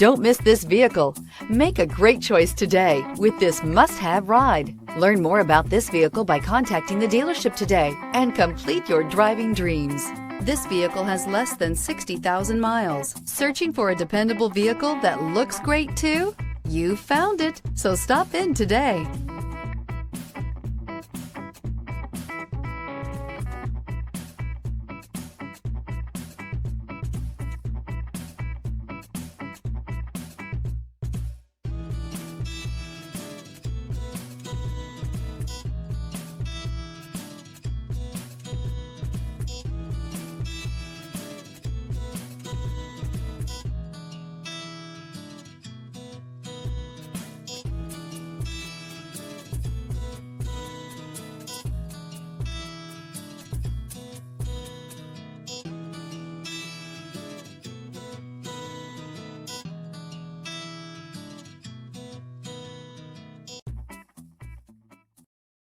Don't miss this vehicle. Make a great choice today with this must-have ride. Learn more about this vehicle by contacting the dealership today and complete your driving dreams. This vehicle has less than 60,000 miles. Searching for a dependable vehicle that looks great too? You found it, so stop in today.